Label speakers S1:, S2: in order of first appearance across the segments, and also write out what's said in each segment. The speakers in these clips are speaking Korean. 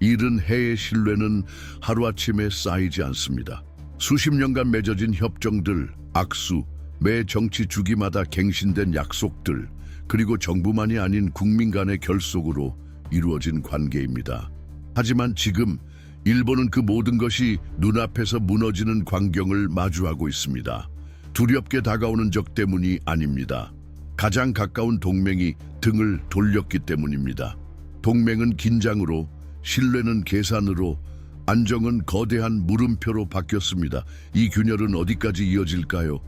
S1: 이른 해의 신뢰는 하루아침에 쌓이지 않습니다. 수십 년간 맺어진 협정들, 악수, 매 정치 주기마다 갱신된 약속들, 그리고 정부만이 아닌 국민 간의 결속으로 이루어진 관계입니다. 하지만 지금 일본은 그 모든 것이 눈앞에서 무너지는 광경을 마주하고 있습니다. 두렵게 다가오는 적 때문이 아닙니다. 가장 가까운 동맹이 등을 돌렸기 때문입니다. 동맹은 긴장으로, 신뢰는 계산으로, 안정은 거대한 물음표로 바뀌었습니다. 이 균열은 어디까지 이어질까요?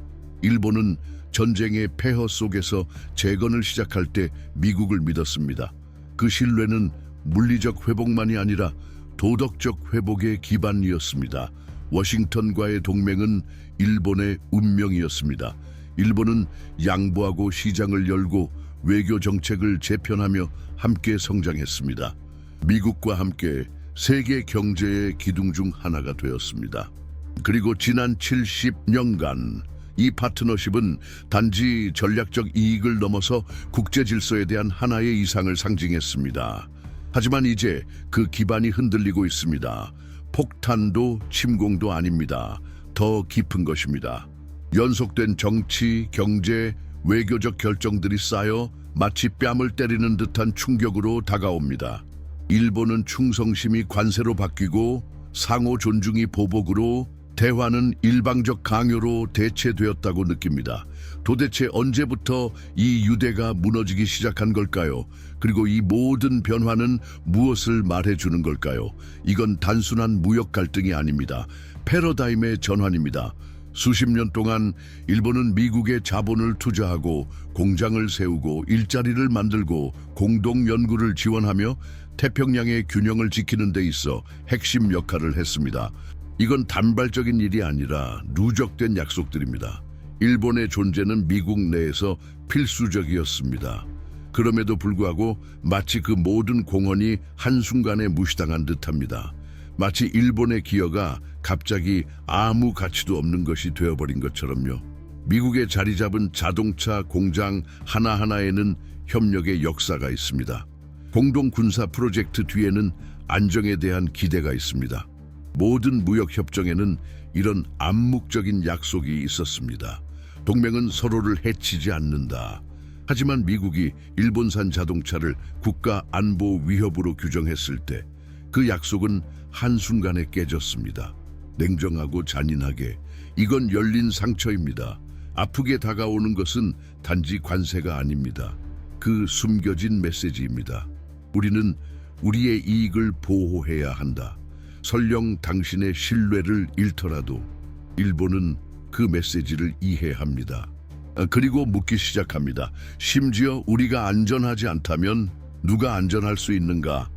S1: 일본은 전쟁의 폐허 속에서 재건을 시작할 때 미국을 믿었습니다. 그 신뢰는 물리적 회복만이 아니라 도덕적 회복의 기반이었습니다. 워싱턴과의 동맹은 일본의 운명이었습니다. 일본은 양보하고 시장을 열고 외교 정책을 재편하며 함께 성장했습니다. 미국과 함께 세계 경제의 기둥 중 하나가 되었습니다. 그리고 지난 70년간 이 파트너십은 단지 전략적 이익을 넘어서 국제 질서에 대한 하나의 이상을 상징했습니다. 하지만 이제 그 기반이 흔들리고 있습니다. 폭탄도 침공도 아닙니다. 더 깊은 것입니다. 연속된 정치, 경제, 외교적 결정들이 쌓여 마치 뺨을 때리는 듯한 충격으로 다가옵니다. 일본은 충성심이 관세로 바뀌고 상호 존중이 보복으로, 대화는 일방적 강요로 대체되었다고 느낍니다. 도대체 언제부터 이 유대가 무너지기 시작한 걸까요? 그리고 이 모든 변화는 무엇을 말해주는 걸까요? 이건 단순한 무역 갈등이 아닙니다. 패러다임의 전환입니다. 수십 년 동안 일본은 미국에 자본을 투자하고 공장을 세우고 일자리를 만들고 공동 연구를 지원하며 태평양의 균형을 지키는 데 있어 핵심 역할을 했습니다. 이건 단발적인 일이 아니라 누적된 약속들입니다. 일본의 존재는 미국 내에서 필수적이었습니다. 그럼에도 불구하고 마치 그 모든 공헌이 한순간에 무시당한 듯합니다. 마치 일본의 기여가 갑자기 아무 가치도 없는 것이 되어버린 것처럼요. 미국에 자리 잡은 자동차 공장 하나하나에는 협력의 역사가 있습니다. 공동 군사 프로젝트 뒤에는 안정에 대한 기대가 있습니다. 모든 무역 협정에는 이런 암묵적인 약속이 있었습니다. 동맹은 서로를 해치지 않는다. 하지만 미국이 일본산 자동차를 국가 안보 위협으로 규정했을 때 그 약속은 한순간에 깨졌습니다. 냉정하고 잔인하게. 이건 열린 상처입니다. 아프게 다가오는 것은 단지 관세가 아닙니다. 그 숨겨진 메시지입니다. 우리는 우리의 이익을 보호해야 한다. 설령 당신의 신뢰를 잃더라도 일본은 그 메시지를 이해합니다. 그리고 묻기 시작합니다. 심지어 우리가 안전하지 않다면 누가 안전할 수 있는가?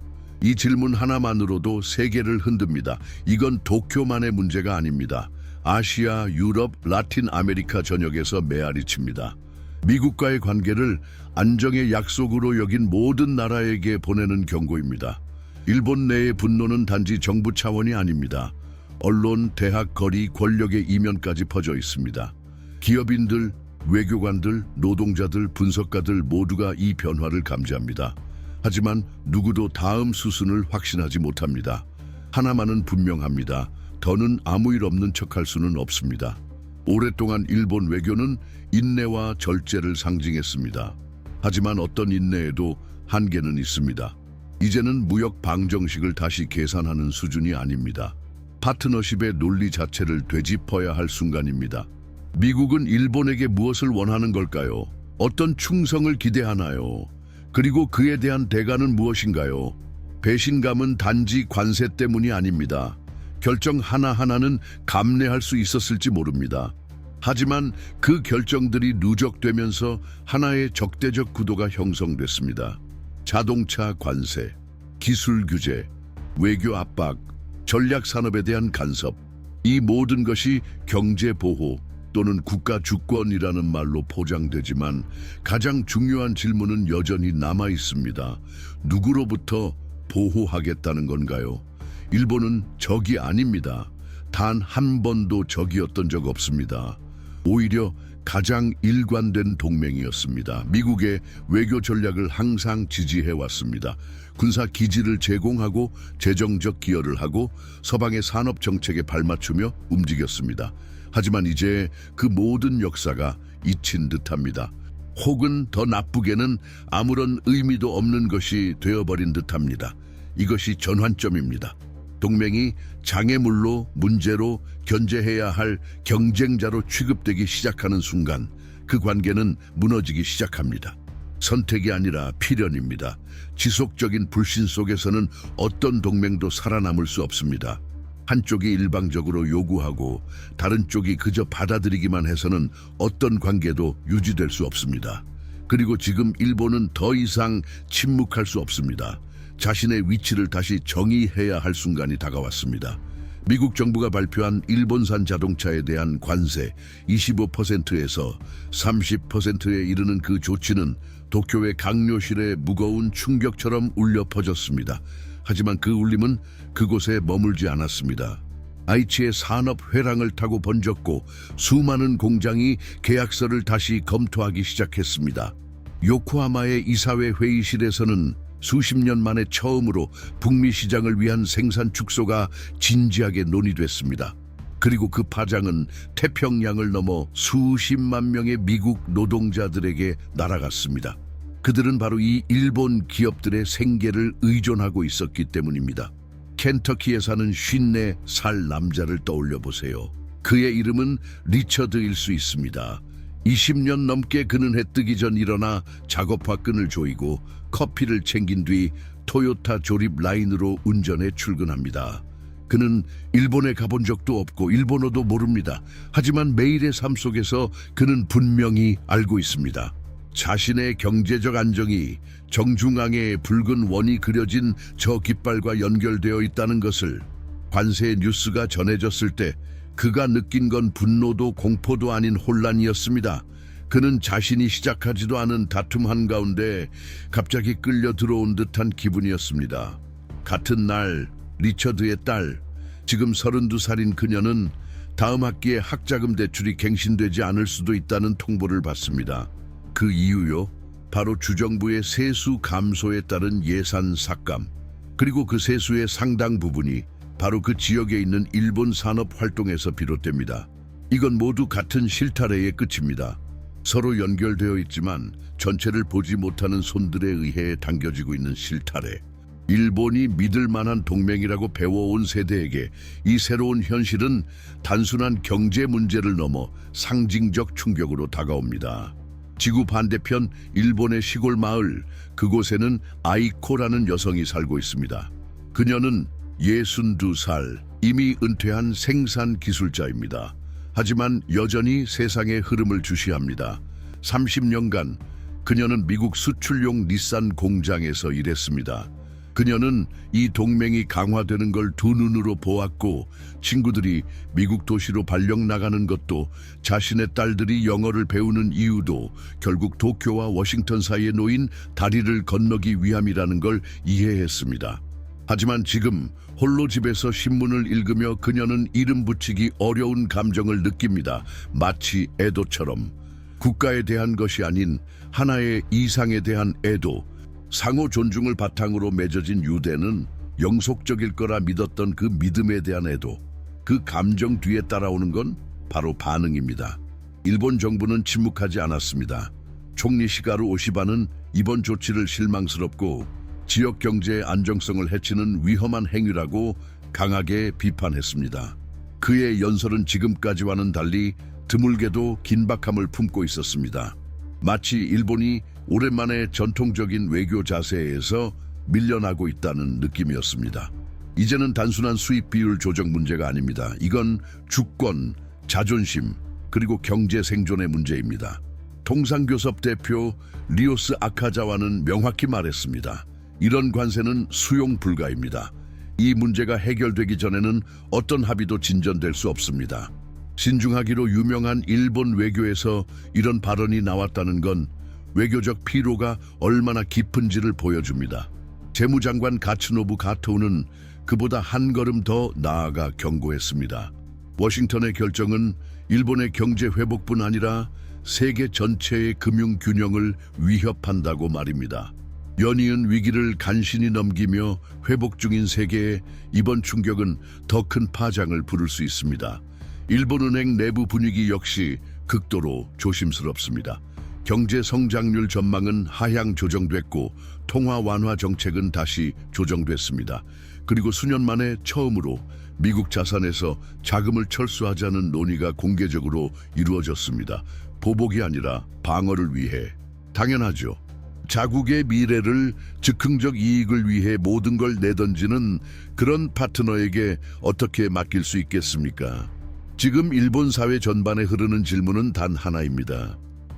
S1: 이 질문 하나만으로도 세계를 흔듭니다. 이건 도쿄만의 문제가 아닙니다. 아시아, 유럽, 라틴 아메리카 전역에서 메아리 칩니다. 미국과의 관계를 안정의 약속으로 여긴 모든 나라에게 보내는 경고입니다. 일본 내의 분노는 단지 정부 차원이 아닙니다. 언론, 대학, 거리, 권력의 이면까지 퍼져 있습니다. 기업인들, 외교관들, 노동자들, 분석가들 모두가 이 변화를 감지합니다. 하지만 누구도 다음 수순을 확신하지 못합니다. 하나만은 분명합니다. 더는 아무 일 없는 척할 수는 없습니다. 오랫동안 일본 외교는 인내와 절제를 상징했습니다. 하지만 어떤 인내에도 한계는 있습니다. 이제는 무역 방정식을 다시 계산하는 수준이 아닙니다. 파트너십의 논리 자체를 되짚어야 할 순간입니다. 미국은 일본에게 무엇을 원하는 걸까요? 어떤 충성을 기대하나요? 그리고 그에 대한 대가는 무엇인가요? 배신감은 단지 관세 때문이 아닙니다. 결정 하나하나는 감내할 수 있었을지 모릅니다. 하지만 그 결정들이 누적되면서 하나의 적대적 구도가 형성됐습니다. 자동차 관세, 기술 규제, 외교 압박, 전략 산업에 대한 간섭, 이 모든 것이 경제 보호 또는 국가 주권이라는 말로 포장되지만 가장 중요한 질문은 여전히 남아 있습니다. 누구로부터 보호하겠다는 건가요? 일본은 적이 아닙니다. 단 한 번도 적이었던 적 없습니다. 오히려 가장 일관된 동맹이었습니다. 미국의 외교 전략을 항상 지지해왔습니다. 군사 기지를 제공하고 재정적 기여를 하고 서방의 산업 정책에 발맞추며 움직였습니다. 하지만 이제 그 모든 역사가 잊힌 듯합니다. 혹은 더 나쁘게는 아무런 의미도 없는 것이 되어버린 듯합니다. 이것이 전환점입니다. 동맹이 장애물로 문제로 견제해야 할 경쟁자로 취급되기 시작하는 순간 그 관계는 무너지기 시작합니다. 선택이 아니라 필연입니다. 지속적인 불신 속에서는 어떤 동맹도 살아남을 수 없습니다. 한쪽이 일방적으로 요구하고 다른 쪽이 그저 받아들이기만 해서는 어떤 관계도 유지될 수 없습니다. 그리고 지금 일본은 더 이상 침묵할 수 없습니다. 자신의 위치를 다시 정의해야 할 순간이 다가왔습니다. 미국 정부가 발표한 일본산 자동차에 대한 관세 25%에서 30%에 이르는 그 조치는 도쿄의 강요실에 무거운 충격처럼 울려 퍼졌습니다. 하지만 그 울림은 그곳에 머물지 않았습니다. 아이치의 산업 회랑을 타고 번졌고 수많은 공장이 계약서를 다시 검토하기 시작했습니다. 요코하마의 이사회 회의실에서는 수십 년 만에 처음으로 북미 시장을 위한 생산 축소가 진지하게 논의됐습니다. 그리고 그 파장은 태평양을 넘어 수십만 명의 미국 노동자들에게 날아갔습니다. 그들은 바로 이 일본 기업들의 생계를 의존하고 있었기 때문입니다. 켄터키에 사는 54살 남자를 떠올려 보세요. 그의 이름은 리처드일 수 있습니다. 20년 넘게 그는 해 뜨기 전 일어나 작업화 끈을 조이고 커피를 챙긴 뒤 토요타 조립 라인으로 운전해 출근합니다. 그는 일본에 가본 적도 없고 일본어도 모릅니다. 하지만 매일의 삶 속에서 그는 분명히 알고 있습니다. 자신의 경제적 안정이 정중앙에 붉은 원이 그려진 저 깃발과 연결되어 있다는 것을 관세 뉴스가 전해졌을 때 그가 느낀 건 분노도 공포도 아닌 혼란이었습니다. 그는 자신이 시작하지도 않은 다툼 한가운데 갑자기 끌려 들어온 듯한 기분이었습니다. 같은 날 리처드의 딸, 지금 32살인 그녀는 다음 학기에 학자금 대출이 갱신되지 않을 수도 있다는 통보를 받습니다. 그 이유요? 바로 주정부의 세수 감소에 따른 예산 삭감, 그리고 그 세수의 상당 부분이 바로 그 지역에 있는 일본 산업 활동에서 비롯됩니다. 이건 모두 같은 실타래의 끝입니다. 서로 연결되어 있지만 전체를 보지 못하는 손들에 의해 당겨지고 있는 실타래. 일본이 믿을 만한 동맹이라고 배워온 세대에게 이 새로운 현실은 단순한 경제 문제를 넘어 상징적 충격으로 다가옵니다. 지구 반대편 일본의 시골 마을, 그곳에는 아이코라는 여성이 살고 있습니다. 그녀는 62살, 이미 은퇴한 생산 기술자입니다. 하지만 여전히 세상의 흐름을 주시합니다. 30년간 그녀는 미국 수출용 닛산 공장에서 일했습니다. 그녀는 이 동맹이 강화되는 걸 두 눈으로 보았고 친구들이 미국 도시로 발령 나가는 것도 자신의 딸들이 영어를 배우는 이유도 결국 도쿄와 워싱턴 사이에 놓인 다리를 건너기 위함이라는 걸 이해했습니다. 하지만 지금 홀로 집에서 신문을 읽으며 그녀는 이름 붙이기 어려운 감정을 느낍니다. 마치 애도처럼. 국가에 대한 것이 아닌 하나의 이상에 대한 애도. 상호 존중을 바탕으로 맺어진 유대는 영속적일 거라 믿었던 그 믿음에 대한 애도. 그 감정 뒤에 따라오는 건 바로 반응입니다. 일본 정부는 침묵하지 않았습니다. 총리 시가루 오시바는 이번 조치를 실망스럽고 지역 경제의 안정성을 해치는 위험한 행위라고 강하게 비판했습니다. 그의 연설은 지금까지와는 달리 드물게도 긴박함을 품고 있었습니다. 마치 일본이 오랜만에 전통적인 외교 자세에서 밀려나고 있다는 느낌이었습니다. 이제는 단순한 수입 비율 조정 문제가 아닙니다. 이건 주권, 자존심, 그리고 경제 생존의 문제입니다. 통상교섭 대표 리오스 아카자와는 명확히 말했습니다. 이런 관세는 수용 불가입니다. 이 문제가 해결되기 전에는 어떤 합의도 진전될 수 없습니다. 신중하기로 유명한 일본 외교에서 이런 발언이 나왔다는 건 외교적 피로가 얼마나 깊은지를 보여줍니다. 재무장관 가츠노부 가토우는 그보다 한 걸음 더 나아가 경고했습니다. 워싱턴의 결정은 일본의 경제 회복뿐 아니라 세계 전체의 금융 균형을 위협한다고 말입니다. 연이은 위기를 간신히 넘기며 회복 중인 세계에 이번 충격은 더 큰 파장을 부를 수 있습니다. 일본은행 내부 분위기 역시 극도로 조심스럽습니다. 경제 성장률 전망은 하향 조정됐고 통화 완화 정책은 다시 조정됐습니다. 그리고 수년 만에 처음으로 미국 자산에서 자금을 철수하자는 논의가 공개적으로 이루어졌습니다. 보복이 아니라 방어를 위해. 당연하죠. 자국의 미래를 즉흥적 이익을 위해 모든 걸 내던지는 그런 파트너에게 어떻게 맡길 수 있겠습니까? 지금 일본 사회 전반에 흐르는 질문은 단 하나입니다.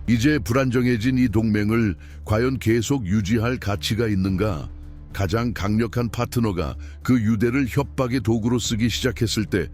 S1: 이제 불안정해진 이 동맹을 과연 계속 유지할 가치가 있는가? 가장 강력한 파트너가 그 유대를 협박의 도구로 쓰기 시작했을 때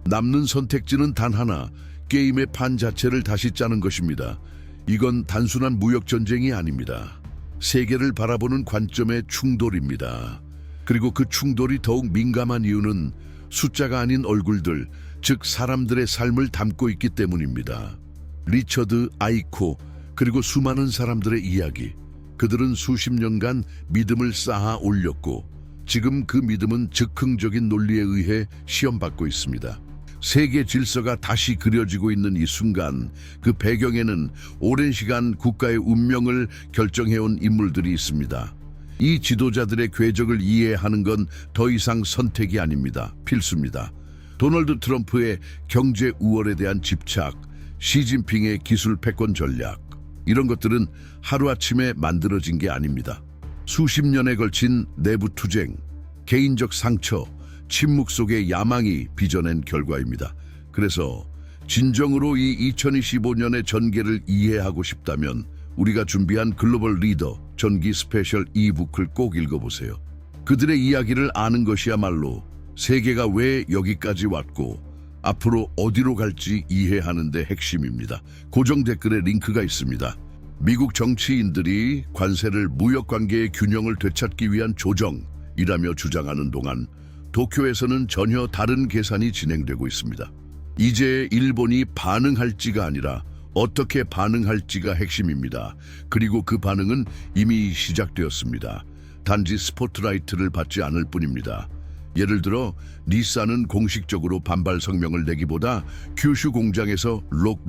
S1: 남는 선택지는 단 하나, 게임의 판 자체를 다시 짜는 것입니다. 이건 단순한 무역 전쟁이 아닙니다. 세계를 바라보는 관점의 충돌입니다. 그리고 그 충돌이 더욱 민감한 이유는 숫자가 아닌 얼굴들, 즉 사람들의 삶을 담고 있기 때문입니다. 리처드 아이코, 그리고 수많은 사람들의 이야기. 그들은 수십 년간 믿음을 쌓아 올렸고 지금 그 믿음은 즉흥적인 논리에 의해 시험받고 있습니다. 세계 질서가 다시 그려지고 있는 이 순간, 그 배경에는 오랜 시간 국가의 운명을 결정해온 인물들이 있습니다. 이 지도자들의 궤적을 이해하는 건 더 이상 선택이 아닙니다. 필수입니다. 도널드 트럼프의 경제 우월에 대한 집착, 시진핑의 기술 패권 전략, 이런 것들은 하루아침에 만들어진 게 아닙니다. 수십 년에 걸친 내부 투쟁, 개인적 상처, 침묵 속의 야망이 빚어낸 결과입니다. 그래서 진정으로 이 2025년의 전개를 이해하고 싶다면 우리가 준비한 글로벌 리더 전기 스페셜 이북을 꼭 읽어보세요. 그들의 이야기를 아는 것이야말로 세계가 왜 여기까지 왔고 앞으로 어디로 갈지 이해하는 데 핵심입니다. 고정 댓글에 링크가 있습니다. 미국 정치인들이 관세를 무역관계의 균형을 되찾기 위한 조정이라며 주장하는 동안 도쿄에서는 전혀 다른 계산이 진행되고 있습니다. 이제 일본이 반응할지가 아니라 어떻게 반응할지가 핵심입니다. 그리고 그 반응은 이미 시작되었습니다. 단지 스포트라이트를 받지 않을 뿐입니다. 예를 들어 닛산은 공식적으로 반발 성명을 내기보다 큐슈 공장에서 록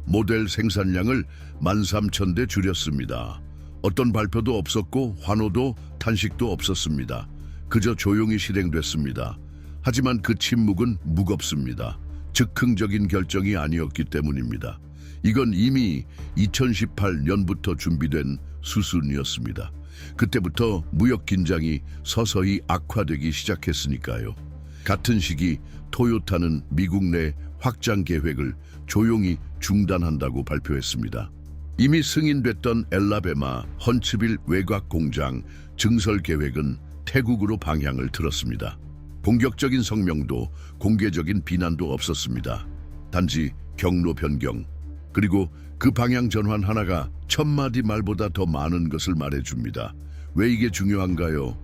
S1: 모델 생산량을 13,000대 줄였습니다. 어떤 발표도 없었고 환호도 탄식도 없었습니다. 그저 조용히 실행됐습니다. 하지만 그 침묵은 무겁습니다. 즉흥적인 결정이 아니었기 때문입니다. 이건 이미 2018년부터 준비된 수순이었습니다. 그때부터 무역 긴장이 서서히 악화되기 시작했으니까요. 같은 시기 토요타는 미국 내 확장 계획을 조용히 중단한다고 발표했습니다. 이미 승인됐던 엘라베마 헌츠빌 외곽 공장 증설 계획은 태국으로 방향을 틀었습니다. 공격적인 성명도 공개적인 비난도 없었습니다. 단지 경로 변경, 그리고 그 방향 전환 하나가 1000마디 말보다 더 많은 것을 말해줍니다. 왜 이게 중요한가요?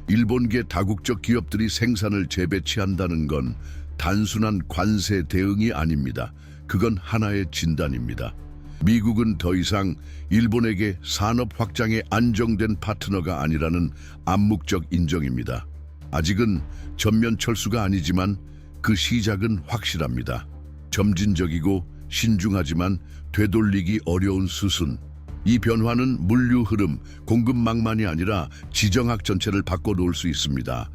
S1: 일본계 다국적 기업들이 생산을 재배치한다는 건 단순한 관세 대응이 아닙니다. 그건 하나의 진단입니다. 미국은 더 이상 일본에게 산업 확장에 안정된 파트너가 아니라는 암묵적 인정입니다. 아직은 전면 철수가 아니지만 그 시작은 확실합니다. 점진적이고 신중하지만 되돌리기 어려운 수순. 이 변화는 물류 흐름, 공급망만이 아니라 지정학 전체를 바꿔놓을 수 있습니다.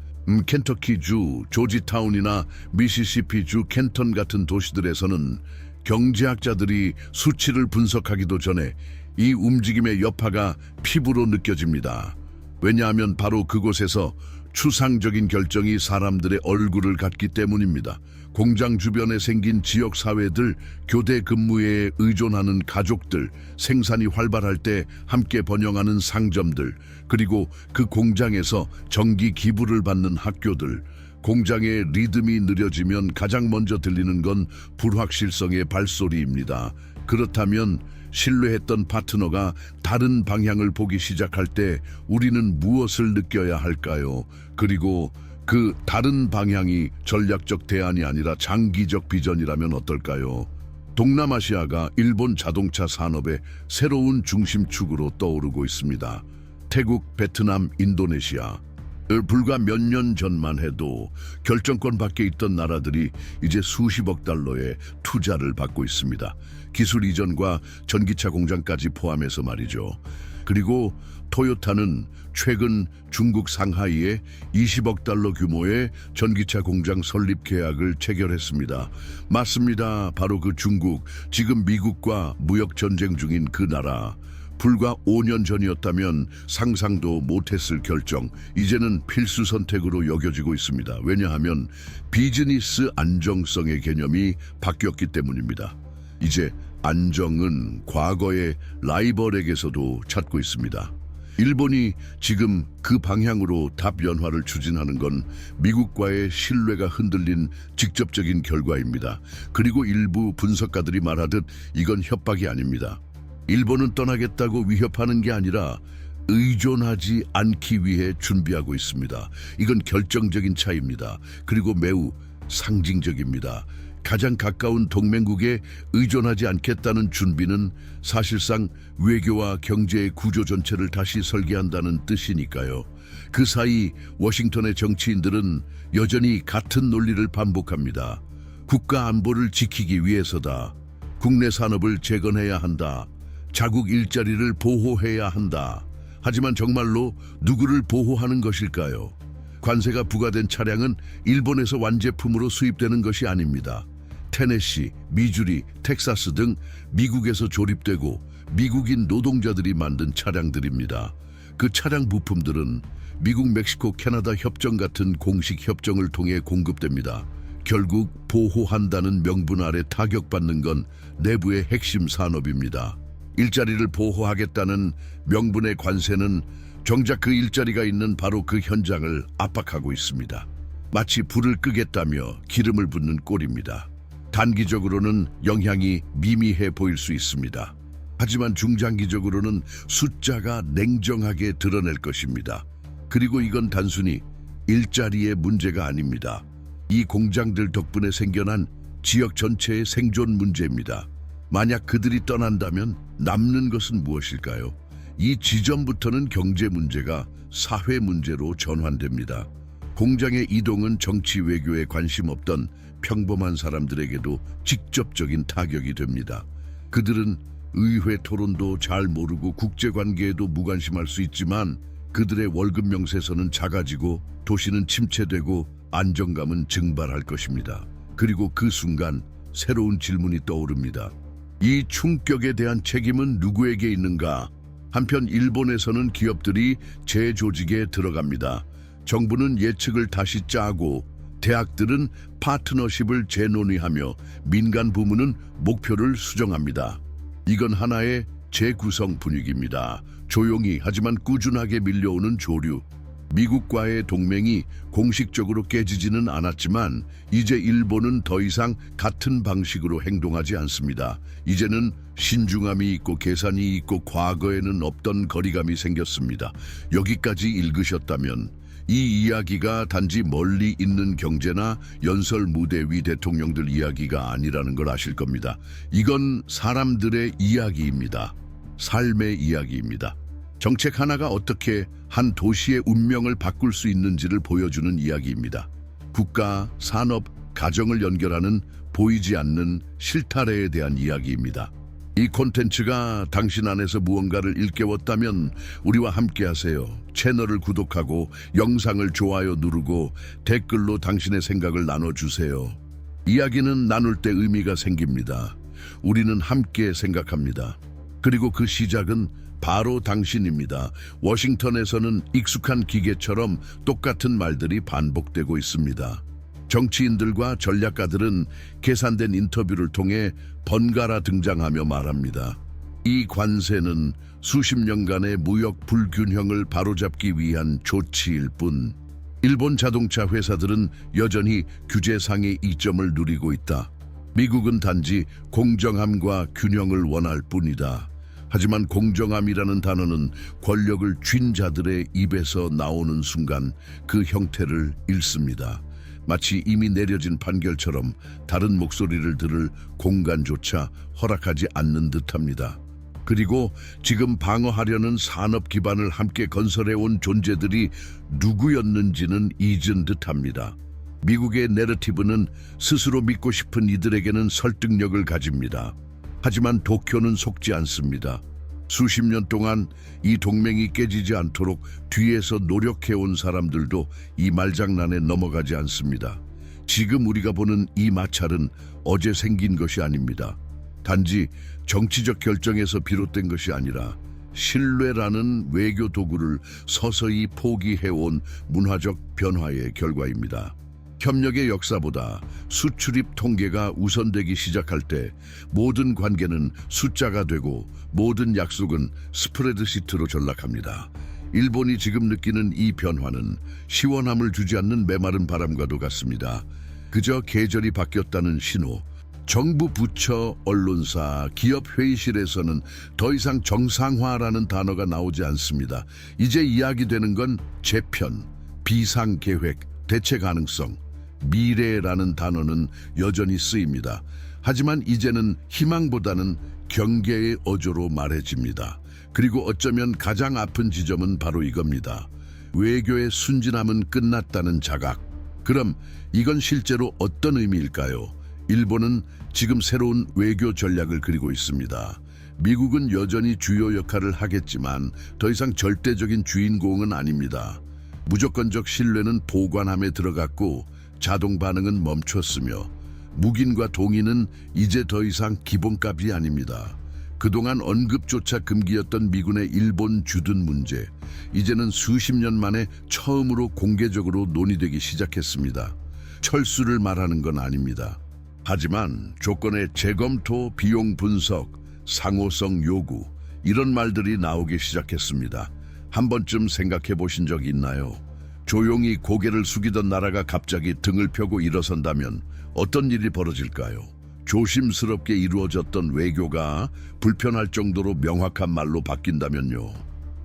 S1: 켄터키주, 조지타운이나 미시시피주 켄턴 같은 도시들에서는 경제학자들이 수치를 분석하기도 전에 이 움직임의 여파가 피부로 느껴집니다. 왜냐하면 바로 그곳에서 추상적인 결정이 사람들의 얼굴을 갖기 때문입니다. 공장 주변에 생긴 지역 사회들, 교대 근무에 의존하는 가족들, 생산이 활발할 때 함께 번영하는 상점들, 그리고 그 공장에서 정기 기부를 받는 학교들. 공장의 리듬이 느려지면 가장 먼저 들리는 건 불확실성의 발소리입니다. 그렇다면 신뢰했던 파트너가 다른 방향을 보기 시작할 때 우리는 무엇을 느껴야 할까요? 그리고 그 다른 방향이 전략적 대안이 아니라 장기적 비전이라면 어떨까요? 동남아시아가 일본 자동차 산업의 새로운 중심축으로 떠오르고 있습니다. 태국, 베트남, 인도네시아. 불과 몇 년 전만 해도 결정권 밖에 있던 나라들이 이제 수십억 달러의 투자를 받고 있습니다. 기술 이전과 전기차 공장까지 포함해서 말이죠. 그리고 토요타는 최근 중국 상하이에 20억 달러 규모의 전기차 공장 설립 계약을 체결했습니다. 맞습니다. 바로 그 중국, 지금 미국과 무역 전쟁 중인 그 나라. 불과 5년 전이었다면 상상도 못했을 결정, 이제는 필수 선택으로 여겨지고 있습니다. 왜냐하면 비즈니스 안정성의 개념이 바뀌었기 때문입니다. 이제 안정은 과거의 라이벌에게서도 찾고 있습니다. 일본이 지금 그 방향으로 답연화를 추진하는 건 미국과의 신뢰가 흔들린 직접적인 결과입니다. 그리고 일부 분석가들이 말하듯 이건 협박이 아닙니다. 일본은 떠나겠다고 위협하는 게 아니라 의존하지 않기 위해 준비하고 있습니다. 이건 결정적인 차이입니다. 그리고 매우 상징적입니다. 가장 가까운 동맹국에 의존하지 않겠다는 준비는 사실상 외교와 경제의 구조 전체를 다시 설계한다는 뜻이니까요. 그 사이 워싱턴의 정치인들은 여전히 같은 논리를 반복합니다. 국가 안보를 지키기 위해서다. 국내 산업을 재건해야 한다. 자국 일자리를 보호해야 한다. 하지만 정말로 누구를 보호하는 것일까요? 관세가 부과된 차량은 일본에서 완제품으로 수입되는 것이 아닙니다. 테네시, 미주리, 텍사스 등 미국에서 조립되고 미국인 노동자들이 만든 차량들입니다. 그 차량 부품들은 미국, 멕시코, 캐나다 협정 같은 공식 협정을 통해 공급됩니다. 결국 보호한다는 명분 아래 타격받는 건 내부의 핵심 산업입니다. 일자리를 보호하겠다는 명분의 관세는 정작 그 일자리가 있는 바로 그 현장을 압박하고 있습니다. 마치 불을 끄겠다며 기름을 붓는 꼴입니다. 단기적으로는 영향이 미미해 보일 수 있습니다. 하지만 중장기적으로는 숫자가 냉정하게 드러낼 것입니다. 그리고 이건 단순히 일자리의 문제가 아닙니다. 이 공장들 덕분에 생겨난 지역 전체의 생존 문제입니다. 만약 그들이 떠난다면 남는 것은 무엇일까요? 이 지점부터는 경제 문제가 사회 문제로 전환됩니다. 공장의 이동은 정치 외교에 관심 없던 평범한 사람들에게도 직접적인 타격이 됩니다. 그들은 의회 토론도 잘 모르고 국제관계에도 무관심할 수 있지만 그들의 월급 명세서는 작아지고 도시는 침체되고 안정감은 증발할 것입니다. 그리고 그 순간 새로운 질문이 떠오릅니다. 이 충격에 대한 책임은 누구에게 있는가? 한편 일본에서는 기업들이 재조직에 들어갑니다. 정부는 예측을 다시 짜고 대학들은 파트너십을 재논의하며 민간 부문은 목표를 수정합니다. 이건 하나의 재구성 분위기입니다. 조용히 하지만 꾸준하게 밀려오는 조류. 미국과의 동맹이 공식적으로 깨지지는 않았지만 이제 일본은 더 이상 같은 방식으로 행동하지 않습니다. 이제는 신중함이 있고 계산이 있고 과거에는 없던 거리감이 생겼습니다. 여기까지 읽으셨다면 이 이야기가 단지 멀리 있는 경제나 연설 무대 위 대통령들 이야기가 아니라는 걸 아실 겁니다. 이건 사람들의 이야기입니다. 삶의 이야기입니다. 정책 하나가 어떻게 한 도시의 운명을 바꿀 수 있는지를 보여주는 이야기입니다. 국가, 산업, 가정을 연결하는 보이지 않는 실타래에 대한 이야기입니다. 이 콘텐츠가 당신 안에서 무언가를 일깨웠다면 우리와 함께 하세요. 채널을 구독하고 영상을 좋아요 누르고 댓글로 당신의 생각을 나눠주세요. 이야기는 나눌 때 의미가 생깁니다. 우리는 함께 생각합니다. 그리고 그 시작은 바로 당신입니다. 워싱턴에서는 익숙한 기계처럼 똑같은 말들이 반복되고 있습니다. 정치인들과 전략가들은 계산된 인터뷰를 통해 번갈아 등장하며 말합니다. 이 관세는 수십 년간의 무역 불균형을 바로잡기 위한 조치일 뿐, 일본 자동차 회사들은 여전히 규제상의 이점을 누리고 있다. 미국은 단지 공정함과 균형을 원할 뿐이다. 하지만 공정함이라는 단어는 권력을 쥔 자들의 입에서 나오는 순간 그 형태를 잃습니다. 마치 이미 내려진 판결처럼 다른 목소리를 들을 공간조차 허락하지 않는 듯합니다. 그리고 지금 방어하려는 산업 기반을 함께 건설해온 존재들이 누구였는지는 잊은 듯합니다. 미국의 내러티브는 스스로 믿고 싶은 이들에게는 설득력을 가집니다. 하지만 도쿄는 속지 않습니다. 수십 년 동안 이 동맹이 깨지지 않도록 뒤에서 노력해온 사람들도 이 말장난에 넘어가지 않습니다. 지금 우리가 보는 이 마찰은 어제 생긴 것이 아닙니다. 단지 정치적 결정에서 비롯된 것이 아니라 신뢰라는 외교 도구를 서서히 포기해온 문화적 변화의 결과입니다. 협력의 역사보다 수출입 통계가 우선되기 시작할 때 모든 관계는 숫자가 되고 모든 약속은 스프레드시트로 전락합니다. 일본이 지금 느끼는 이 변화는 시원함을 주지 않는 메마른 바람과도 같습니다. 그저 계절이 바뀌었다는 신호. 정부 부처, 언론사, 기업 회의실에서는 더 이상 정상화라는 단어가 나오지 않습니다. 이제 이야기되는 건 재편, 비상계획, 대체 가능성, 미래라는 단어는 여전히 쓰입니다. 하지만 이제는 희망보다는 경계의 어조로 말해집니다. 그리고 어쩌면 가장 아픈 지점은 바로 이겁니다. 외교의 순진함은 끝났다는 자각. 그럼 이건 실제로 어떤 의미일까요? 일본은 지금 새로운 외교 전략을 그리고 있습니다. 미국은 여전히 주요 역할을 하겠지만 더 이상 절대적인 주인공은 아닙니다. 무조건적 신뢰는 보관함에 들어갔고 자동 반응은 멈췄으며 묵인과 동의는 이제 더 이상 기본값이 아닙니다. 그동안 언급조차 금기였던 미군의 일본 주둔 문제, 이제는 수십 년 만에 처음으로 공개적으로 논의되기 시작했습니다. 철수를 말하는 건 아닙니다. 하지만 조건의 재검토, 비용 분석, 상호성 요구, 이런 말들이 나오기 시작했습니다. 한 번쯤 생각해 보신 적 있나요? 조용히 고개를 숙이던 나라가 갑자기 등을 펴고 일어선다면 어떤 일이 벌어질까요? 조심스럽게 이루어졌던 외교가 불편할 정도로 명확한 말로 바뀐다면요.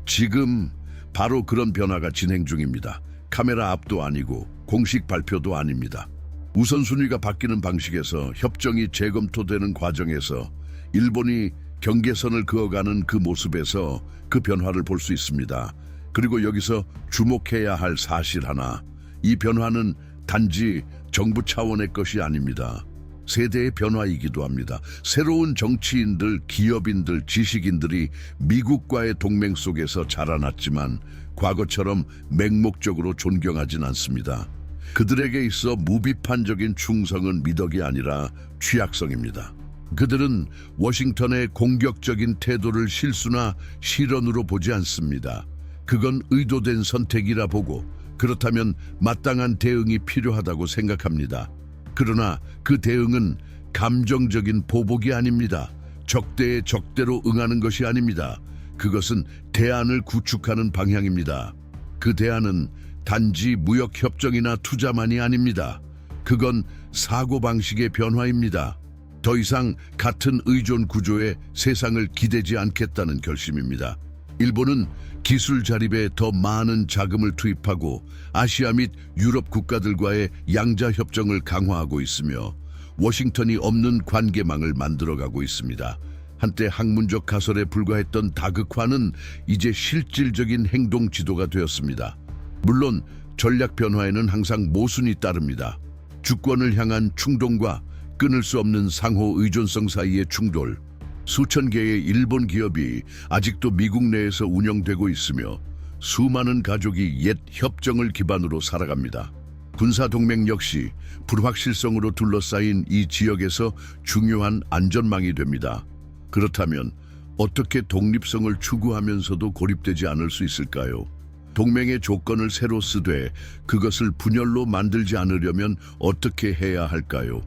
S1: 지금 바로 그런 변화가 진행 중입니다. 카메라 앞도 아니고 공식 발표도 아닙니다. 우선순위가 바뀌는 방식에서 협정이 재검토되는 과정에서 일본이 경계선을 그어가는 그 모습에서 그 변화를 볼 수 있습니다. 그리고 여기서 주목해야 할 사실 하나, 이 변화는 단지 정부 차원의 것이 아닙니다. 세대의 변화이기도 합니다. 새로운 정치인들, 기업인들, 지식인들이 미국과의 동맹 속에서 자라났지만 과거처럼 맹목적으로 존경하진 않습니다. 그들에게 있어 무비판적인 충성은 미덕이 아니라 취약성입니다. 그들은 워싱턴의 공격적인 태도를 실수나 실언으로 보지 않습니다. 그건 의도된 선택이라 보고 그렇다면 마땅한 대응이 필요하다고 생각합니다. 그러나 그 대응은 감정적인 보복이 아닙니다. 적대에 적대로 응하는 것이 아닙니다. 그것은 대안을 구축하는 방향입니다. 그 대안은 단지 무역협정이나 투자만이 아닙니다. 그건 사고방식의 변화입니다. 더 이상 같은 의존 구조에 세상을 기대지 않겠다는 결심입니다. 일본은 기술 자립에 더 많은 자금을 투입하고 아시아 및 유럽 국가들과의 양자 협정을 강화하고 있으며 워싱턴이 없는 관계망을 만들어가고 있습니다. 한때 학문적 가설에 불과했던 다극화는 이제 실질적인 행동 지도가 되었습니다. 물론 전략 변화에는 항상 모순이 따릅니다. 주권을 향한 충동과 끊을 수 없는 상호 의존성 사이의 충돌, 수천 개의 일본 기업이 아직도 미국 내에서 운영되고 있으며 수많은 가족이 옛 협정을 기반으로 살아갑니다. 군사동맹 역시 불확실성으로 둘러싸인 이 지역에서 중요한 안전망이 됩니다. 그렇다면 어떻게 독립성을 추구하면서도 고립되지 않을 수 있을까요? 동맹의 조건을 새로 쓰되 그것을 분열로 만들지 않으려면 어떻게 해야 할까요?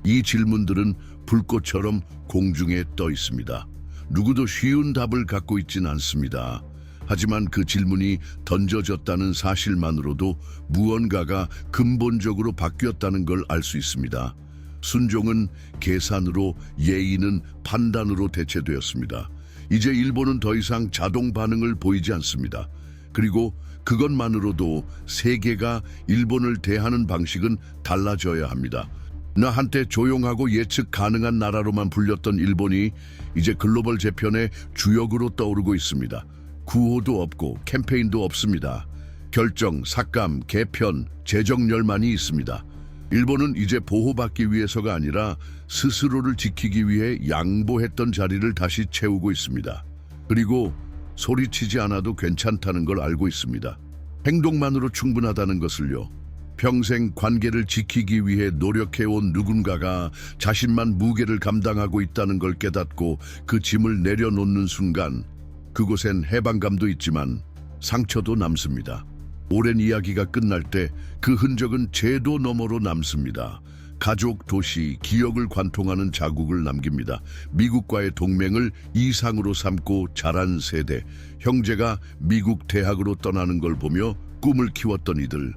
S1: 이 질문들은 불꽃처럼 공중에 떠 있습니다. 누구도 쉬운 답을 갖고 있진 않습니다. 하지만 그 질문이 던져졌다는 사실만으로도 무언가가 근본적으로 바뀌었다는 걸 알 수 있습니다. 순종은 계산으로, 예의는 판단으로 대체되었습니다. 이제 일본은 더 이상 자동 반응을 보이지 않습니다. 그리고 그것만으로도 세계가 일본을 대하는 방식은 달라져야 합니다. 나 한때 조용하고 예측 가능한 나라로만 불렸던 일본이 이제 글로벌 재편의 주역으로 떠오르고 있습니다. 구호도 없고 캠페인도 없습니다. 결정, 삭감, 개편, 재정렬만이 있습니다. 일본은 이제 보호받기 위해서가 아니라 스스로를 지키기 위해 양보했던 자리를 다시 채우고 있습니다. 그리고 소리치지 않아도 괜찮다는 걸 알고 있습니다. 행동만으로 충분하다는 것을요. 평생 관계를 지키기 위해 노력해온 누군가가 자신만 무게를 감당하고 있다는 걸 깨닫고 그 짐을 내려놓는 순간 그곳엔 해방감도 있지만 상처도 남습니다. 오랜 이야기가 끝날 때 그 흔적은 제도 너머로 남습니다. 가족, 도시, 기억을 관통하는 자국을 남깁니다. 미국과의 동맹을 이상으로 삼고 자란 세대, 형제가 미국 대학으로 떠나는 걸 보며 꿈을 키웠던 이들,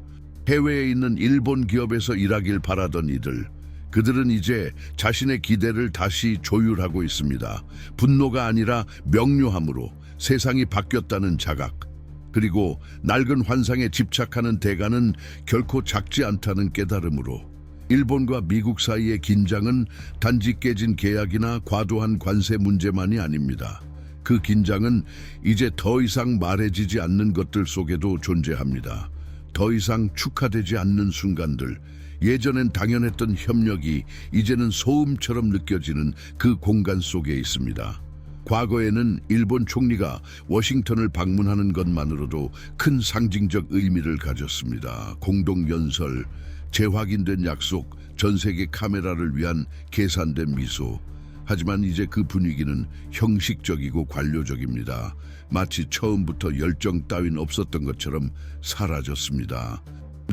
S1: 해외에 있는 일본 기업에서 일하길 바라던 이들, 그들은 이제 자신의 기대를 다시 조율하고 있습니다. 분노가 아니라 명료함으로 세상이 바뀌었다는 자각, 그리고 낡은 환상에 집착하는 대가는 결코 작지 않다는 깨달음으로 일본과 미국 사이의 긴장은 단지 깨진 계약이나 과도한 관세 문제만이 아닙니다. 그 긴장은 이제 더 이상 말해지지 않는 것들 속에도 존재합니다. 더 이상 축하되지 않는 순간들, 예전엔 당연했던 협력이 이제는 소음처럼 느껴지는 그 공간 속에 있습니다. 과거에는 일본 총리가 워싱턴을 방문하는 것만으로도 큰 상징적 의미를 가졌습니다. 공동연설, 재확인된 약속, 전 세계 카메라를 위한 계산된 미소. 하지만 이제 그 분위기는 형식적이고 관료적입니다. 마치 처음부터 열정 따윈 없었던 것처럼 사라졌습니다.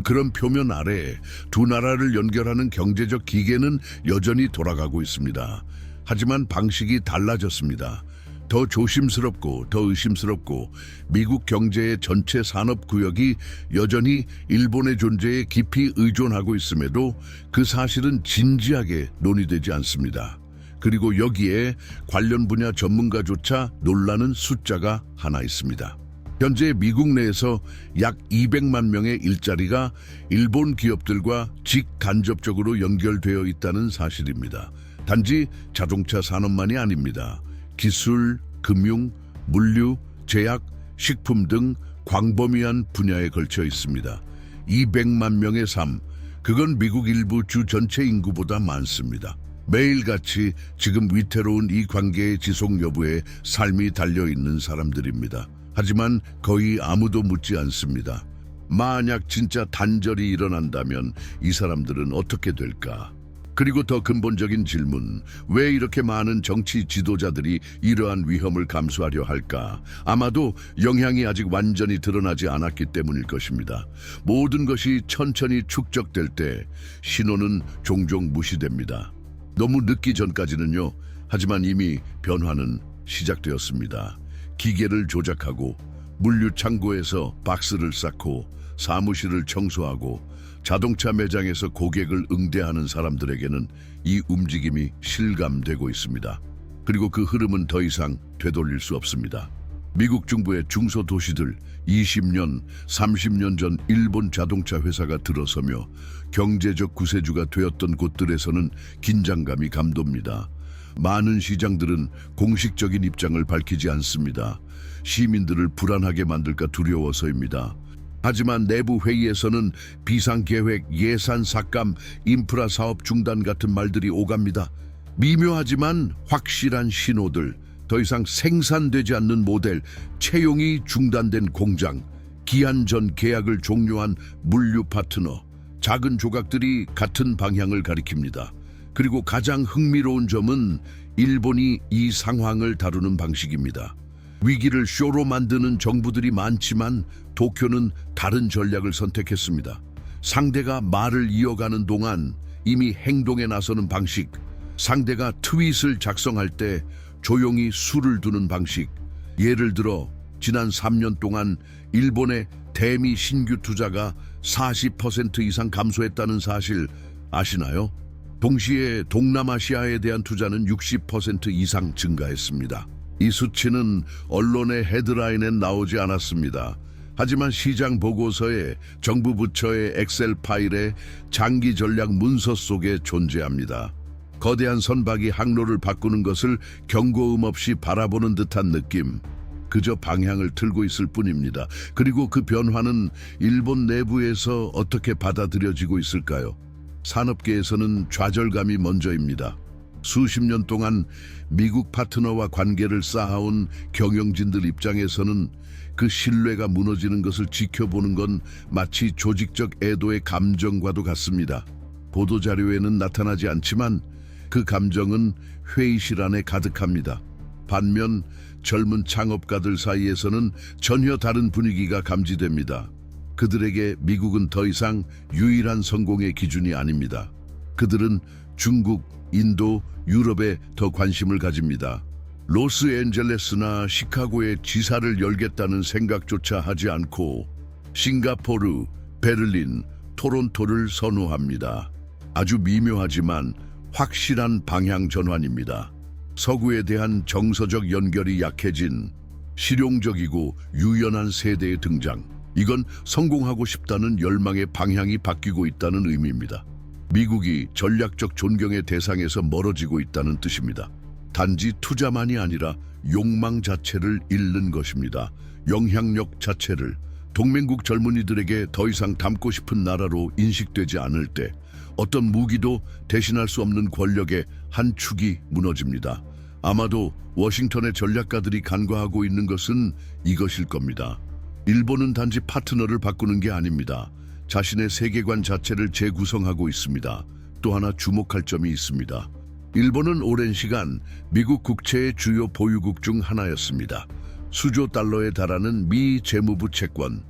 S1: 그런 표면 아래 두 나라를 연결하는 경제적 기계는 여전히 돌아가고 있습니다. 하지만 방식이 달라졌습니다. 더 조심스럽고 더 의심스럽고 미국 경제의 전체 산업구역이 여전히 일본의 존재에 깊이 의존하고 있음에도 그 사실은 진지하게 논의되지 않습니다. 그리고 여기에 관련 분야 전문가조차 놀라는 숫자가 하나 있습니다. 현재 미국 내에서 약 200만 명의 일자리가 일본 기업들과 직간접적으로 연결되어 있다는 사실입니다. 단지 자동차 산업만이 아닙니다. 기술, 금융, 물류, 제약, 식품 등 광범위한 분야에 걸쳐 있습니다. 200만 명의 삶, 그건 미국 일부 주 전체 인구보다 많습니다. 매일같이 지금 위태로운 이 관계의 지속 여부에 삶이 달려있는 사람들입니다. 하지만 거의 아무도 묻지 않습니다. 만약 진짜 단절이 일어난다면 이 사람들은 어떻게 될까? 그리고 더 근본적인 질문, 왜 이렇게 많은 정치 지도자들이 이러한 위험을 감수하려 할까? 아마도 영향이 아직 완전히 드러나지 않았기 때문일 것입니다. 모든 것이 천천히 축적될 때 신호는 종종 무시됩니다. 너무 늦기 전까지는요. 하지만 이미 변화는 시작되었습니다. 기계를 조작하고 물류 창고에서 박스를 쌓고 사무실을 청소하고 자동차 매장에서 고객을 응대하는 사람들에게는 이 움직임이 실감되고 있습니다. 그리고 그 흐름은 더 이상 되돌릴 수 없습니다. 미국 중부의 중소도시들, 20년, 30년 전 일본 자동차 회사가 들어서며 경제적 구세주가 되었던 곳들에서는 긴장감이 감돕니다. 많은 시장들은 공식적인 입장을 밝히지 않습니다. 시민들을 불안하게 만들까 두려워서입니다. 하지만 내부 회의에서는 비상계획, 예산 삭감, 인프라 사업 중단 같은 말들이 오갑니다. 미묘하지만 확실한 신호들, 더 이상 생산되지 않는 모델, 채용이 중단된 공장, 기한 전 계약을 종료한 물류 파트너, 작은 조각들이 같은 방향을 가리킵니다. 그리고 가장 흥미로운 점은 일본이 이 상황을 다루는 방식입니다. 위기를 쇼로 만드는 정부들이 많지만 도쿄는 다른 전략을 선택했습니다. 상대가 말을 이어가는 동안 이미 행동에 나서는 방식, 상대가 트윗을 작성할 때 조용히 수를 두는 방식. 예를 들어 지난 3년 동안 일본의 대미 신규 투자가 40% 이상 감소했다는 사실 아시나요? 동시에 동남아시아에 대한 투자는 60% 이상 증가했습니다. 이 수치는 언론의 헤드라인엔 나오지 않았습니다. 하지만 시장 보고서에 정부 부처의 엑셀 파일에 장기 전략 문서 속에 존재합니다. 거대한 선박이 항로를 바꾸는 것을 경고음 없이 바라보는 듯한 느낌. 그저 방향을 틀고 있을 뿐입니다. 그리고 그 변화는 일본 내부에서 어떻게 받아들여지고 있을까요? 산업계에서는 좌절감이 먼저입니다. 수십 년 동안 미국 파트너와 관계를 쌓아온 경영진들 입장에서는 그 신뢰가 무너지는 것을 지켜보는 건 마치 조직적 애도의 감정과도 같습니다. 보도자료에는 나타나지 않지만 그 감정은 회의실 안에 가득합니다. 반면 젊은 창업가들 사이에서는 전혀 다른 분위기가 감지됩니다. 그들에게 미국은 더 이상 유일한 성공의 기준이 아닙니다. 그들은 중국, 인도, 유럽에 더 관심을 가집니다. 로스앤젤레스나 시카고에 지사를 열겠다는 생각조차 하지 않고 싱가포르, 베를린, 토론토를 선호합니다. 아주 미묘하지만 확실한 방향 전환입니다. 서구에 대한 정서적 연결이 약해진 실용적이고 유연한 세대의 등장. 이건 성공하고 싶다는 열망의 방향이 바뀌고 있다는 의미입니다. 미국이 전략적 존경의 대상에서 멀어지고 있다는 뜻입니다. 단지 투자만이 아니라 욕망 자체를 잃는 것입니다. 영향력 자체를. 동맹국 젊은이들에게 더 이상 닮고 싶은 나라로 인식되지 않을 때 어떤 무기도 대신할 수 없는 권력의 한 축이 무너집니다. 아마도 워싱턴의 전략가들이 간과하고 있는 것은 이것일 겁니다. 일본은 단지 파트너를 바꾸는 게 아닙니다. 자신의 세계관 자체를 재구성하고 있습니다. 또 하나 주목할 점이 있습니다. 일본은 오랜 시간 미국 국채의 주요 보유국 중 하나였습니다. 수조 달러에 달하는 미 재무부 채권,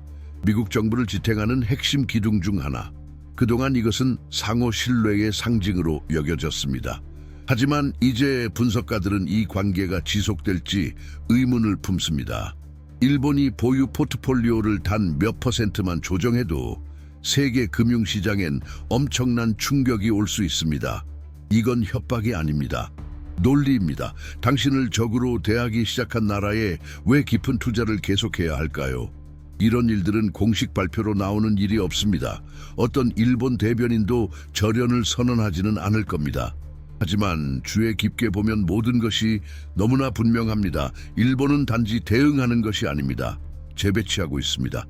S1: 미국 정부를 지탱하는 핵심 기둥 중 하나. 그동안 이것은 상호 신뢰의 상징으로 여겨졌습니다. 하지만 이제 분석가들은 이 관계가 지속될지 의문을 품습니다. 일본이 보유 포트폴리오를 단 몇 %만 조정해도 세계 금융시장엔 엄청난 충격이 올 수 있습니다. 이건 협박이 아닙니다. 논리입니다. 당신을 적으로 대하기 시작한 나라에 왜 깊은 투자를 계속해야 할까요? 이런 일들은 공식 발표로 나오는 일이 없습니다. 어떤 일본 대변인도 절연을 선언하지는 않을 겁니다. 하지만 주의 깊게 보면 모든 것이 너무나 분명합니다. 일본은 단지 대응하는 것이 아닙니다. 재배치하고 있습니다.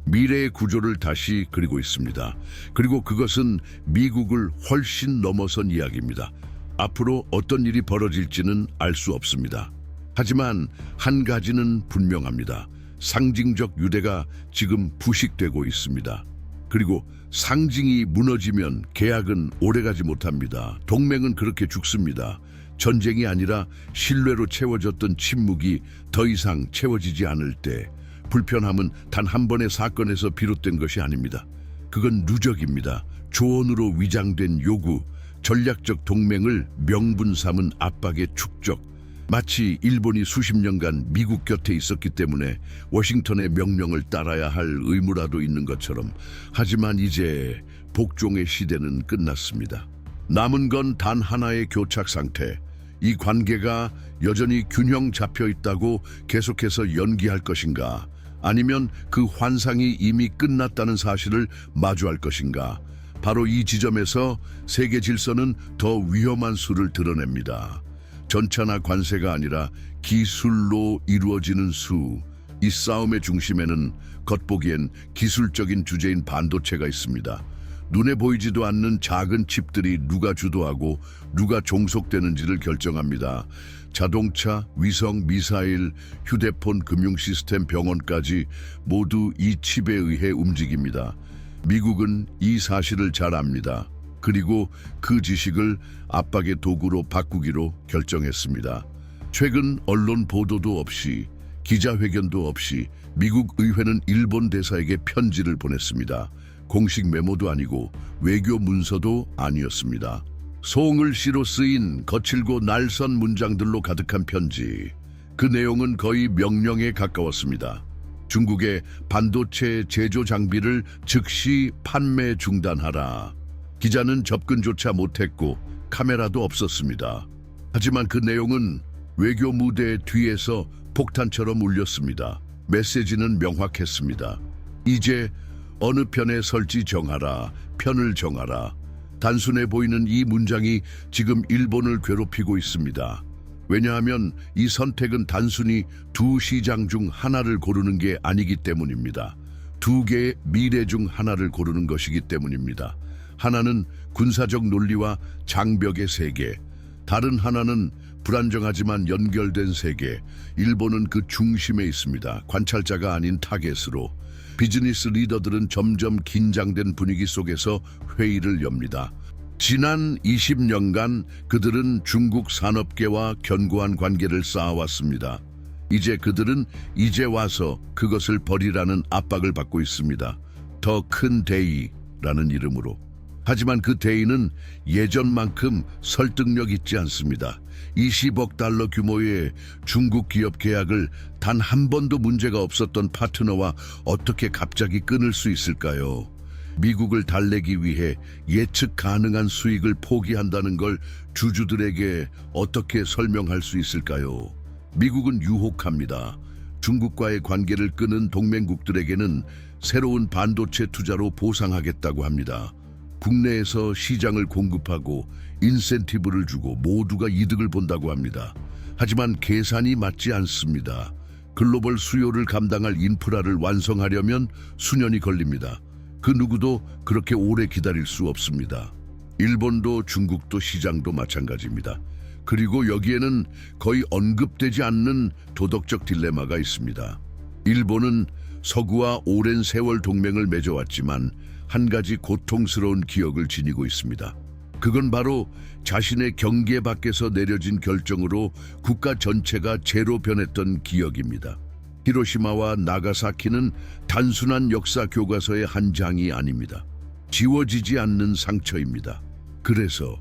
S1: 미래의 구조를 다시 그리고 있습니다. 그리고 그것은 미국을 훨씬 넘어선 이야기입니다. 앞으로 어떤 일이 벌어질지는 알 수 없습니다. 하지만 한 가지는 분명합니다. 상징적 유대가 지금 부식되고 있습니다. 그리고 상징이 무너지면 계약은 오래가지 못합니다. 동맹은 그렇게 죽습니다. 전쟁이 아니라 신뢰로 채워졌던 침묵이 더 이상 채워지지 않을 때 불편함은 단 한 번의 사건에서 비롯된 것이 아닙니다. 그건 누적입니다. 조언으로 위장된 요구, 전략적 동맹을 명분 삼은 압박의 축적. 마치 일본이 수십 년간 미국 곁에 있었기 때문에 워싱턴의 명령을 따라야 할 의무라도 있는 것처럼. 하지만 이제 복종의 시대는 끝났습니다. 남은 건 단 하나의 교착 상태. 이 관계가 여전히 균형 잡혀 있다고 계속해서 연기할 것인가? 아니면 그 환상이 이미 끝났다는 사실을 마주할 것인가? 바로 이 지점에서 세계 질서는 더 위험한 수를 드러냅니다. 전차나 관세가 아니라 기술로 이루어지는 수. 이 싸움의 중심에는 겉보기엔 기술적인 주제인 반도체가 있습니다. 눈에 보이지도 않는 작은 칩들이 누가 주도하고 누가 종속되는지를 결정합니다. 자동차, 위성, 미사일, 휴대폰, 금융 시스템, 병원까지 모두 이 칩에 의해 움직입니다. 미국은 이 사실을 잘 압니다. 그리고 그 지식을 압박의 도구로 바꾸기로 결정했습니다. 최근 언론 보도도 없이, 기자회견도 없이 미국 의회는 일본 대사에게 편지를 보냈습니다. 공식 메모도 아니고 외교 문서도 아니었습니다. 송을시로 쓰인 거칠고 날선 문장들로 가득한 편지. 그 내용은 거의 명령에 가까웠습니다. 중국의 반도체 제조 장비를 즉시 판매 중단하라. 기자는 접근조차 못했고 카메라도 없었습니다. 하지만 그 내용은 외교 무대 뒤에서 폭탄처럼 울렸습니다. 메시지는 명확했습니다. 이제 어느 편에 설지 정하라, 편을 정하라. 단순해 보이는 이 문장이 지금 일본을 괴롭히고 있습니다. 왜냐하면 이 선택은 단순히 두 시장 중 하나를 고르는 게 아니기 때문입니다. 두 개의 미래 중 하나를 고르는 것이기 때문입니다. 하나는 군사적 논리와 장벽의 세계, 다른 하나는 불안정하지만 연결된 세계. 일본은 그 중심에 있습니다. 관찰자가 아닌 타겟으로. 비즈니스 리더들은 점점 긴장된 분위기 속에서 회의를 엽니다. 지난 20년간 그들은 중국 산업계와 견고한 관계를 쌓아왔습니다. 이제 그들은 이제 와서 그것을 버리라는 압박을 받고 있습니다. 더 큰 대의라는 이름으로. 하지만 그 대의는 예전만큼 설득력 있지 않습니다. 20억 달러 규모의 중국 기업 계약을 단 한 번도 문제가 없었던 파트너와 어떻게 갑자기 끊을 수 있을까요? 미국을 달래기 위해 예측 가능한 수익을 포기한다는 걸 주주들에게 어떻게 설명할 수 있을까요? 미국은 유혹합니다. 중국과의 관계를 끊은 동맹국들에게는 새로운 반도체 투자로 보상하겠다고 합니다. 국내에서 시장을 공급하고 인센티브를 주고 모두가 이득을 본다고 합니다. 하지만 계산이 맞지 않습니다. 글로벌 수요를 감당할 인프라를 완성하려면 수년이 걸립니다. 그 누구도 그렇게 오래 기다릴 수 없습니다. 일본도 중국도 시장도 마찬가지입니다. 그리고 여기에는 거의 언급되지 않는 도덕적 딜레마가 있습니다. 일본은 서구와 오랜 세월 동맹을 맺어왔지만 한 가지 고통스러운 기억을 지니고 있습니다. 그건 바로 자신의 경계 밖에서 내려진 결정으로 국가 전체가 제로 변했던 기억입니다. 히로시마와 나가사키는 단순한 역사 교과서의 한 장이 아닙니다. 지워지지 않는 상처입니다. 그래서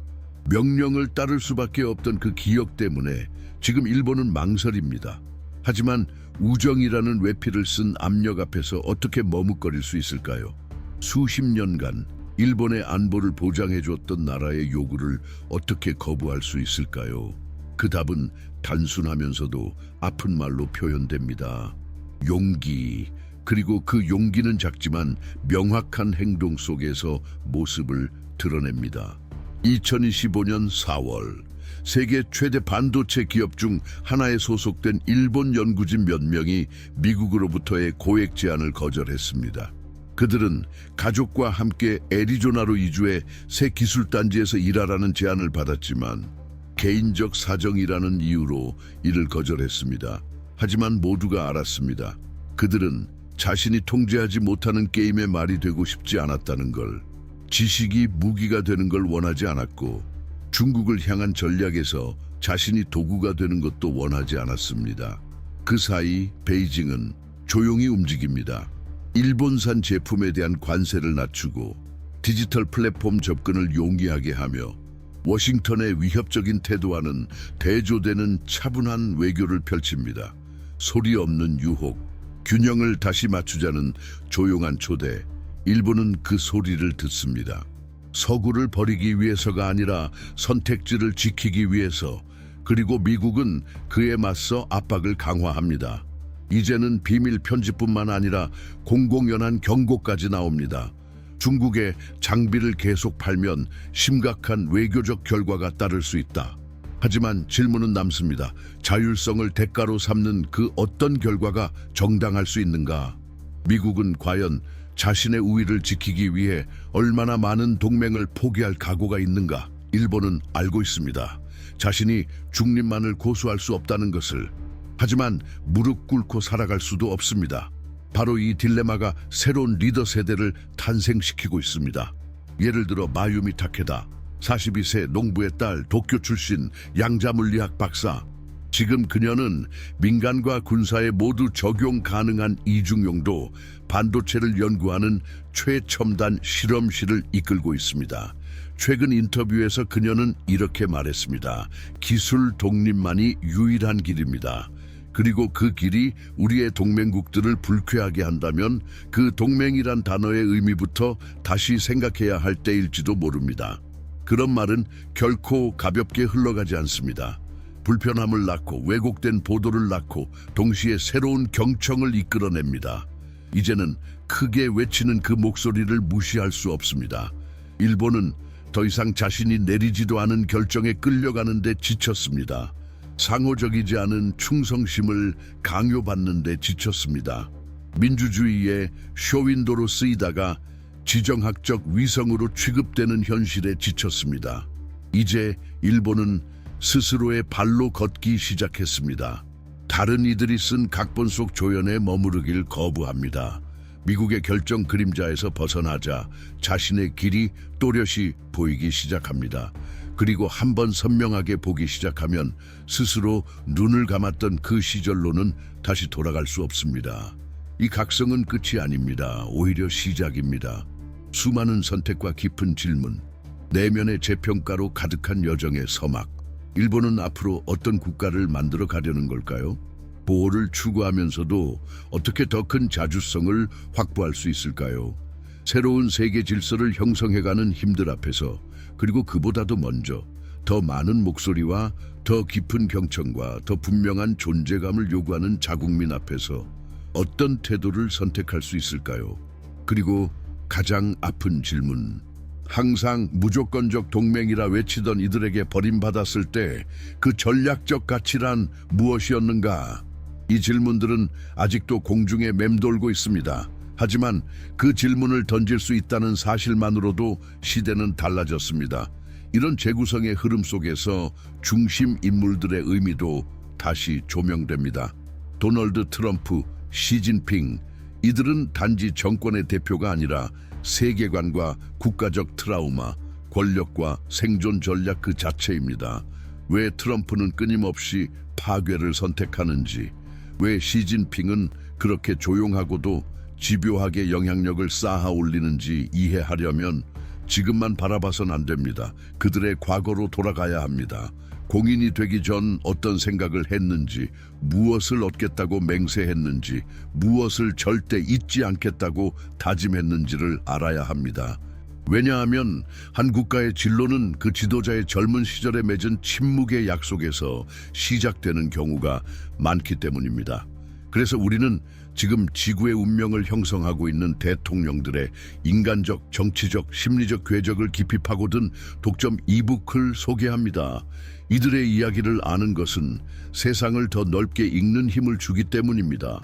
S1: 명령을 따를 수밖에 없던 그 기억 때문에 지금 일본은 망설입니다. 하지만 우정이라는 외피를 쓴 압력 앞에서 어떻게 머뭇거릴 수 있을까요? 수십 년간 일본의 안보를 보장해줬던 나라의 요구를 어떻게 거부할 수 있을까요? 그 답은 단순하면서도 아픈 말로 표현됩니다. 용기. 그리고 그 용기는 작지만 명확한 행동 속에서 모습을 드러냅니다. 2025년 4월 세계 최대 반도체 기업 중 하나에 소속된 일본 연구진 몇 명이 미국으로부터의 고액 제안을 거절했습니다. 그들은 가족과 함께 애리조나로 이주해 새 기술단지에서 일하라는 제안을 받았지만 개인적 사정이라는 이유로 이를 거절했습니다. 하지만 모두가 알았습니다. 그들은 자신이 통제하지 못하는 게임의 말이 되고 싶지 않았다는 걸, 지식이 무기가 되는 걸 원하지 않았고 중국을 향한 전략에서 자신이 도구가 되는 것도 원하지 않았습니다. 그 사이 베이징은 조용히 움직입니다. 일본산 제품에 대한 관세를 낮추고 디지털 플랫폼 접근을 용이하게 하며 워싱턴의 위협적인 태도와는 대조되는 차분한 외교를 펼칩니다. 소리 없는 유혹, 균형을 다시 맞추자는 조용한 초대. 일본은 그 소리를 듣습니다. 서구를 버리기 위해서가 아니라 선택지를 지키기 위해서. 그리고 미국은 그에 맞서 압박을 강화합니다. 이제는 비밀 편지뿐만 아니라 공공연한 경고까지 나옵니다. 중국에 장비를 계속 팔면 심각한 외교적 결과가 따를 수 있다. 하지만 질문은 남습니다. 자율성을 대가로 삼는 그 어떤 결과가 정당할 수 있는가? 미국은 과연 자신의 우위를 지키기 위해 얼마나 많은 동맹을 포기할 각오가 있는가? 일본은 알고 있습니다. 자신이 중립만을 고수할 수 없다는 것을. 하지만 무릎 꿇고 살아갈 수도 없습니다. 바로 이 딜레마가 새로운 리더 세대를 탄생시키고 있습니다. 예를 들어 마유미 타케다, 42세 농부의 딸, 도쿄 출신 양자물리학 박사. 지금 그녀는 민간과 군사에 모두 적용 가능한 이중용도 반도체를 연구하는 최첨단 실험실을 이끌고 있습니다. 최근 인터뷰에서 그녀는 이렇게 말했습니다. 기술 독립만이 유일한 길입니다. 그리고 그 길이 우리의 동맹국들을 불쾌하게 한다면 그 동맹이란 단어의 의미부터 다시 생각해야 할 때일지도 모릅니다. 그런 말은 결코 가볍게 흘러가지 않습니다. 불편함을 낳고 왜곡된 보도를 낳고 동시에 새로운 경청을 이끌어냅니다. 이제는 크게 외치는 그 목소리를 무시할 수 없습니다. 일본은 더 이상 자신이 내리지도 않은 결정에 끌려가는 데 지쳤습니다. 상호적이지 않은 충성심을 강요받는 데 지쳤습니다. 민주주의의 쇼윈도로 쓰이다가 지정학적 위성으로 취급되는 현실에 지쳤습니다. 이제 일본은 스스로의 발로 걷기 시작했습니다. 다른 이들이 쓴 각본 속 조연에 머무르길 거부합니다. 미국의 결정 그림자에서 벗어나자 자신의 길이 또렷이 보이기 시작합니다. 그리고 한번 선명하게 보기 시작하면 스스로 눈을 감았던 그 시절로는 다시 돌아갈 수 없습니다. 이 각성은 끝이 아닙니다. 오히려 시작입니다. 수많은 선택과 깊은 질문, 내면의 재평가로 가득한 여정의 서막. 일본은 앞으로 어떤 국가를 만들어 가려는 걸까요? 보호를 추구하면서도 어떻게 더 큰 자주성을 확보할 수 있을까요? 새로운 세계 질서를 형성해가는 힘들 앞에서, 그리고 그보다도 먼저 더 많은 목소리와 더 깊은 경청과 더 분명한 존재감을 요구하는 자국민 앞에서 어떤 태도를 선택할 수 있을까요? 그리고 가장 아픈 질문, 항상 무조건적 동맹이라 외치던 이들에게 버림받았을 때 그 전략적 가치란 무엇이었는가? 이 질문들은 아직도 공중에 맴돌고 있습니다. 하지만 그 질문을 던질 수 있다는 사실만으로도 시대는 달라졌습니다. 이런 재구성의 흐름 속에서 중심 인물들의 의미도 다시 조명됩니다. 도널드 트럼프, 시진핑, 이들은 단지 정권의 대표가 아니라 세계관과 국가적 트라우마, 권력과 생존 전략 그 자체입니다. 왜 트럼프는 끊임없이 파괴를 선택하는지, 왜 시진핑은 그렇게 조용하고도 집요하게 영향력을 쌓아 올리는지 이해하려면 지금만 바라봐선 안 됩니다. 그들의 과거로 돌아가야 합니다. 공인이 되기 전 어떤 생각을 했는지, 무엇을 얻겠다고 맹세했는지, 무엇을 절대 잊지 않겠다고 다짐했는지를 알아야 합니다. 왜냐하면 한 국가의 진로는 그 지도자의 젊은 시절에 맺은 침묵의 약속에서 시작되는 경우가 많기 때문입니다. 그래서 우리는 지금 지구의 운명을 형성하고 있는 대통령들의 인간적, 정치적, 심리적 궤적을 깊이 파고든 독점 이북을 소개합니다. 이들의 이야기를 아는 것은 세상을 더 넓게 읽는 힘을 주기 때문입니다.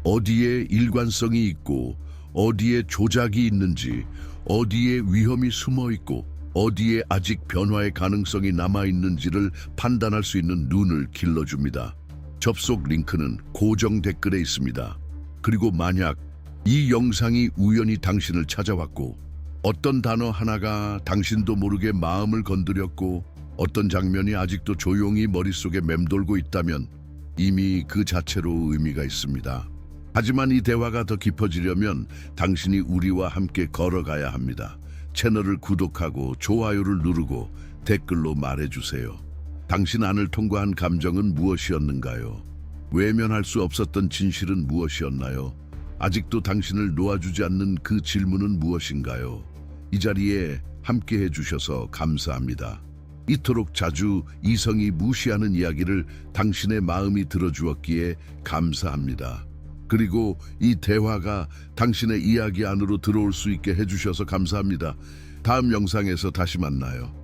S1: 어디에 일관성이 있고, 어디에 조작이 있는지, 어디에 위험이 숨어 있고, 어디에 아직 변화의 가능성이 남아 있는지를 판단할 수 있는 눈을 길러줍니다. 접속 링크는 고정 댓글에 있습니다. 그리고 만약 이 영상이 우연히 당신을 찾아왔고, 어떤 단어 하나가 당신도 모르게 마음을 건드렸고, 어떤 장면이 아직도 조용히 머릿속에 맴돌고 있다면 이미 그 자체로 의미가 있습니다. 하지만 이 대화가 더 깊어지려면 당신이 우리와 함께 걸어가야 합니다. 채널을 구독하고 좋아요를 누르고 댓글로 말해주세요. 당신 안을 통과한 감정은 무엇이었는가요? 외면할 수 없었던 진실은 무엇이었나요? 아직도 당신을 놓아주지 않는 그 질문은 무엇인가요? 이 자리에 함께 해주셔서 감사합니다. 이토록 자주 이성이 무시하는 이야기를 당신의 마음이 들어주었기에 감사합니다. 그리고 이 대화가 당신의 이야기 안으로 들어올 수 있게 해주셔서 감사합니다. 다음 영상에서 다시 만나요.